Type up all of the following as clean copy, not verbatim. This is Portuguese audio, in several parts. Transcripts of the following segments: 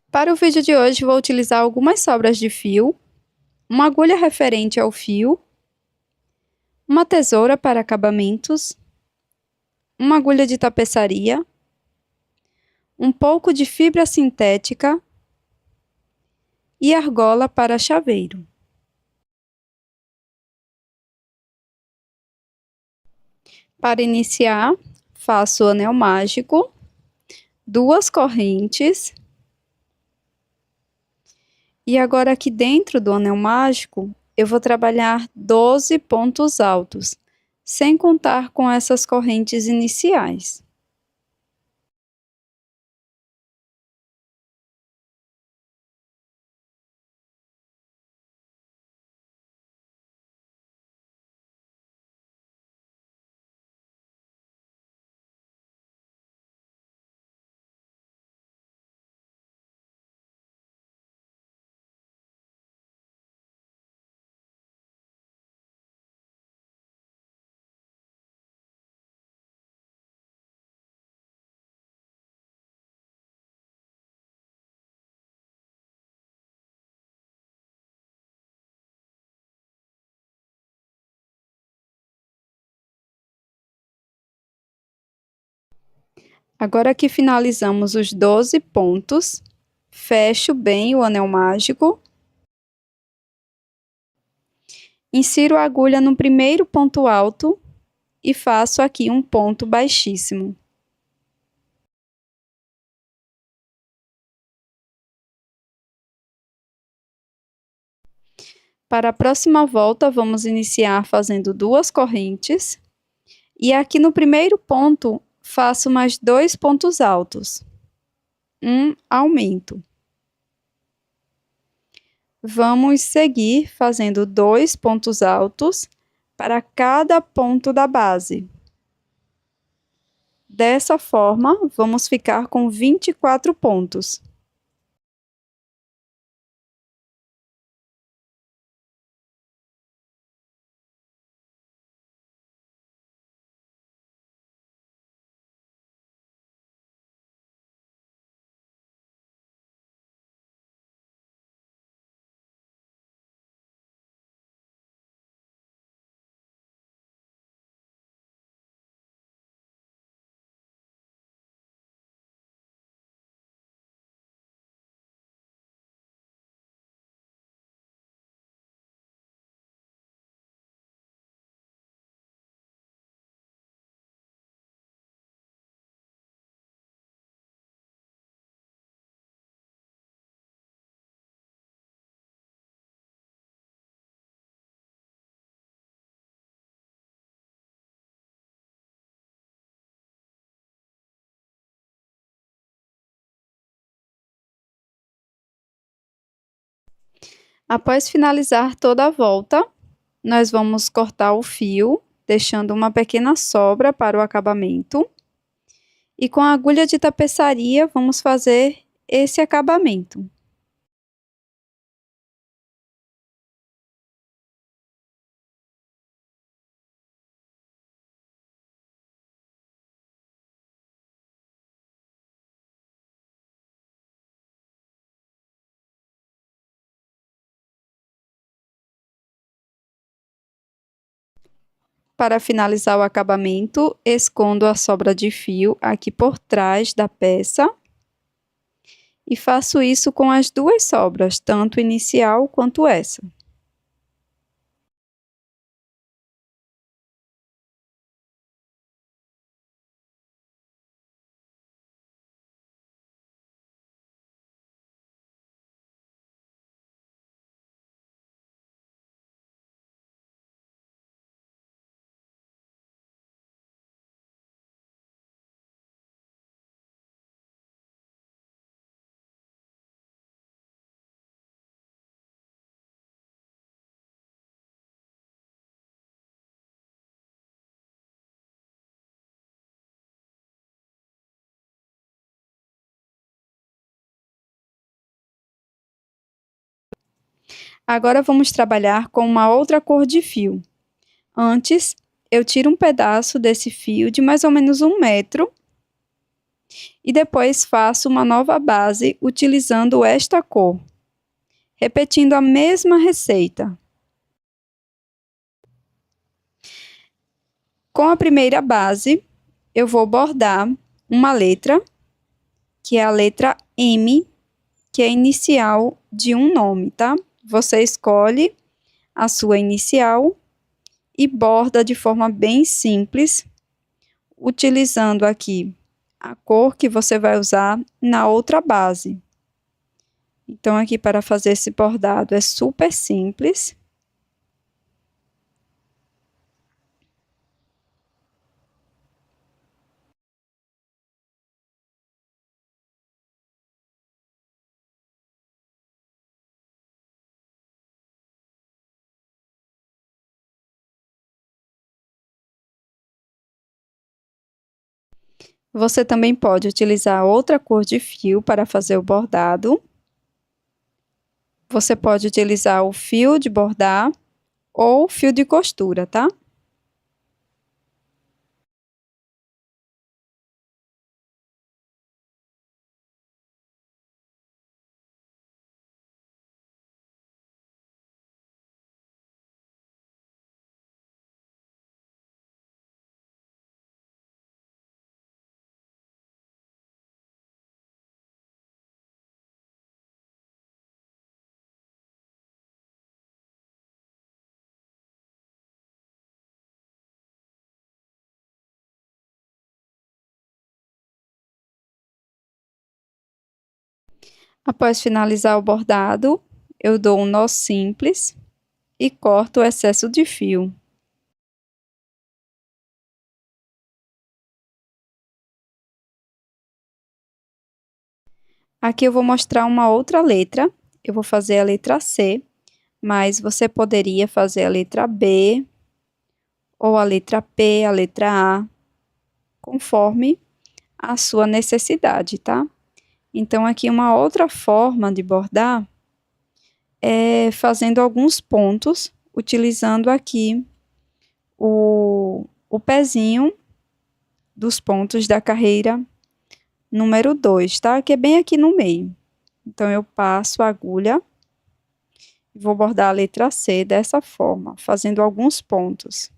Para o vídeo de hoje, vou utilizar algumas sobras de fio, uma agulha referente ao fio, uma tesoura para acabamentos, uma agulha de tapeçaria, um pouco de fibra sintética e argola para chaveiro. Para iniciar, faço o anel mágico, 2 correntes. E agora aqui dentro do anel mágico, eu vou trabalhar 12 pontos altos, sem contar com essas correntes iniciais. Agora que finalizamos os 12 pontos, fecho bem o anel mágico. Insiro a agulha no primeiro ponto alto e faço aqui um ponto baixíssimo. Para a próxima volta, vamos iniciar fazendo 2 correntes. E aqui no primeiro ponto, faço mais 2 pontos altos. Um aumento. Vamos seguir fazendo 2 pontos altos para cada ponto da base. Dessa forma, vamos ficar com 24 pontos. Após finalizar toda a volta, nós vamos cortar o fio, deixando uma pequena sobra para o acabamento. E com a agulha de tapeçaria, vamos fazer esse acabamento. Para finalizar o acabamento, escondo a sobra de fio aqui por trás da peça. E faço isso com as 2 sobras, tanto inicial quanto essa. Agora vamos trabalhar com uma outra cor de fio. Antes, eu tiro um pedaço desse fio de mais ou menos 1 metro E depois faço uma nova base utilizando esta cor, repetindo a mesma receita. Com a primeira base, eu vou bordar uma letra, que é a letra M, que é a inicial de um nome, tá? Você escolhe a sua inicial e borda de forma bem simples, utilizando aqui a cor que você vai usar na outra base. Então, aqui para fazer esse bordado é super simples. Você também pode utilizar outra cor de fio para fazer o bordado. Você pode utilizar o fio de bordar ou fio de costura, tá? Após finalizar o bordado, eu dou um nó simples e corto o excesso de fio. Aqui eu vou mostrar uma outra letra. Eu vou fazer a letra C, mas você poderia fazer a letra B, ou a letra P, a letra A, conforme a sua necessidade, tá? Então, aqui uma outra forma de bordar é fazendo alguns pontos, utilizando aqui o pezinho dos pontos da carreira número 2, tá? Que é bem aqui no meio. Então, eu passo a agulha e vou bordar a letra C dessa forma, fazendo alguns pontos.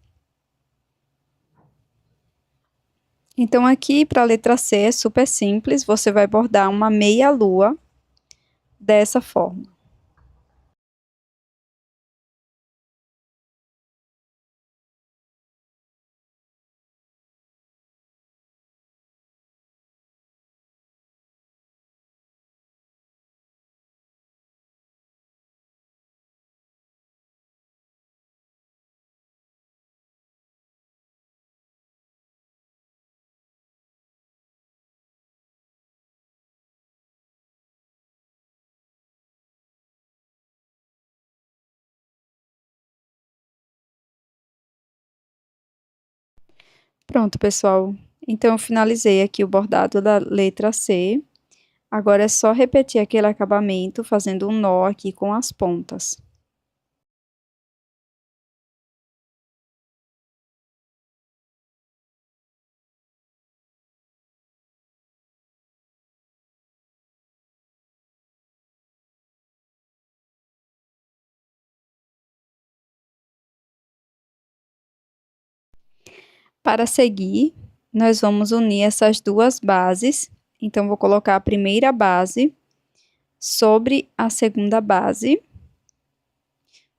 Então, aqui para a letra C é super simples, você vai bordar uma meia-lua dessa forma. Pronto, pessoal. Então, eu finalizei aqui o bordado da letra C. Agora é só repetir aquele acabamento, fazendo um nó aqui com as pontas. Para seguir, nós vamos unir essas duas bases. Então, vou colocar a primeira base sobre a segunda base.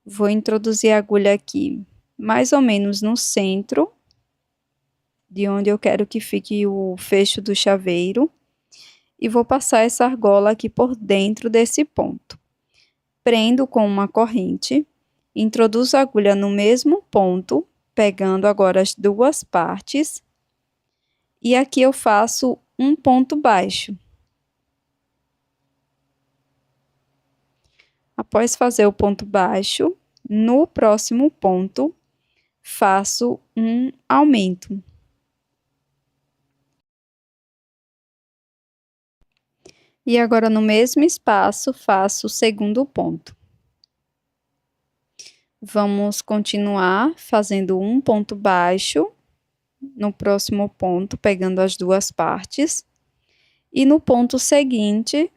Vou introduzir a agulha aqui, mais ou menos no centro, de onde eu quero que fique o fecho do chaveiro. E vou passar essa argola aqui por dentro desse ponto. Prendo com uma corrente, introduzo a agulha no mesmo ponto, pegando agora as duas partes. E aqui eu faço um ponto baixo. Após fazer o ponto baixo, no próximo ponto, faço um aumento. E agora, no mesmo espaço, faço o segundo ponto. Vamos continuar fazendo um ponto baixo no próximo ponto, pegando as duas partes. E no ponto seguinte,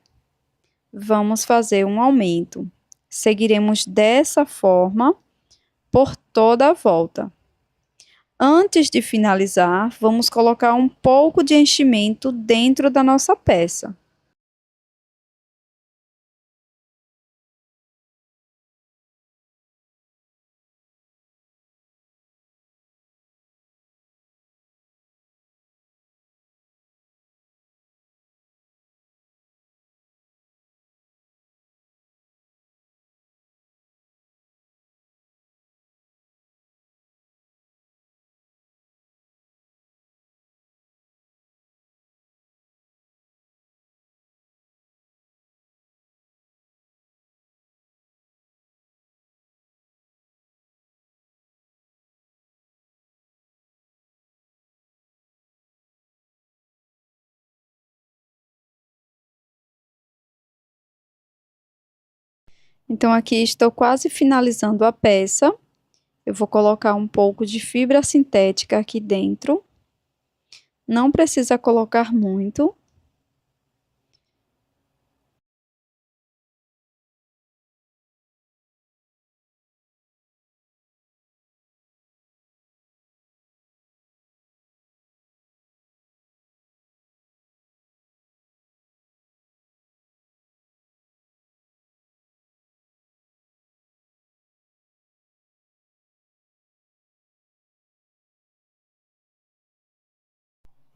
vamos fazer um aumento. Seguiremos dessa forma por toda a volta. Antes de finalizar, vamos colocar um pouco de enchimento dentro da nossa peça. Então, aqui estou quase finalizando a peça. Eu vou colocar um pouco de fibra sintética aqui dentro. Não precisa colocar muito.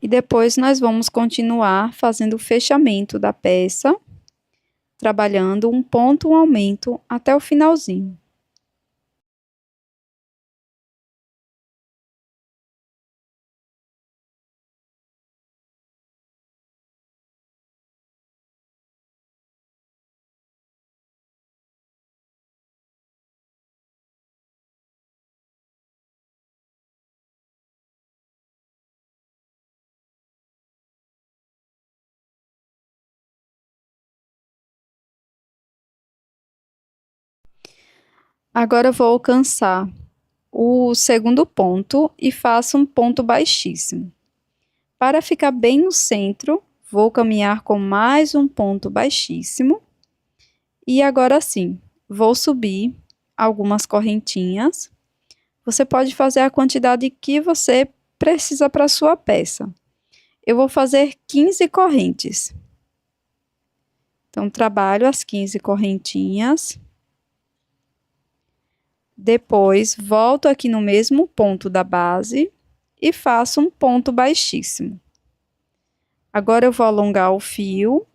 E depois nós vamos continuar fazendo o fechamento da peça, trabalhando um ponto, um aumento até o finalzinho. Agora eu vou alcançar o segundo ponto e faço um ponto baixíssimo. Para ficar bem no centro, vou caminhar com mais um ponto baixíssimo. E agora sim, vou subir algumas correntinhas. Você pode fazer a quantidade que você precisa para a sua peça. Eu vou fazer 15 correntes. Então, trabalho as 15 correntinhas. Depois, volto aqui no mesmo ponto da base e faço um ponto baixíssimo. Agora, eu vou alongar o fio,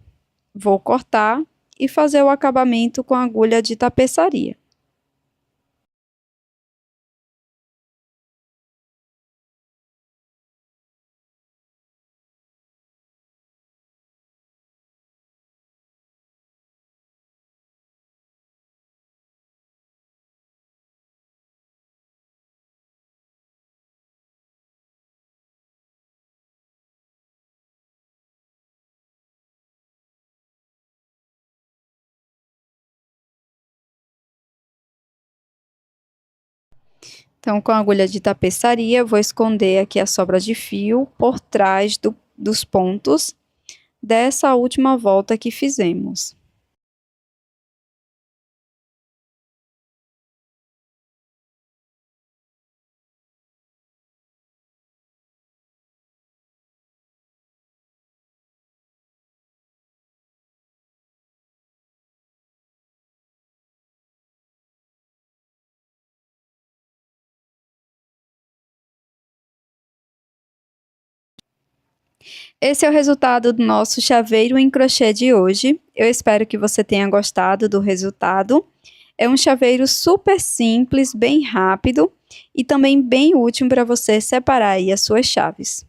vou cortar e fazer o acabamento com a agulha de tapeçaria. Então, com a agulha de tapeçaria, vou esconder aqui a sobra de fio por trás dos pontos dessa última volta que fizemos. Esse é o resultado do nosso chaveiro em crochê de hoje. Eu espero que você tenha gostado do resultado. É um chaveiro super simples, bem rápido e também bem útil para você separar aí as suas chaves.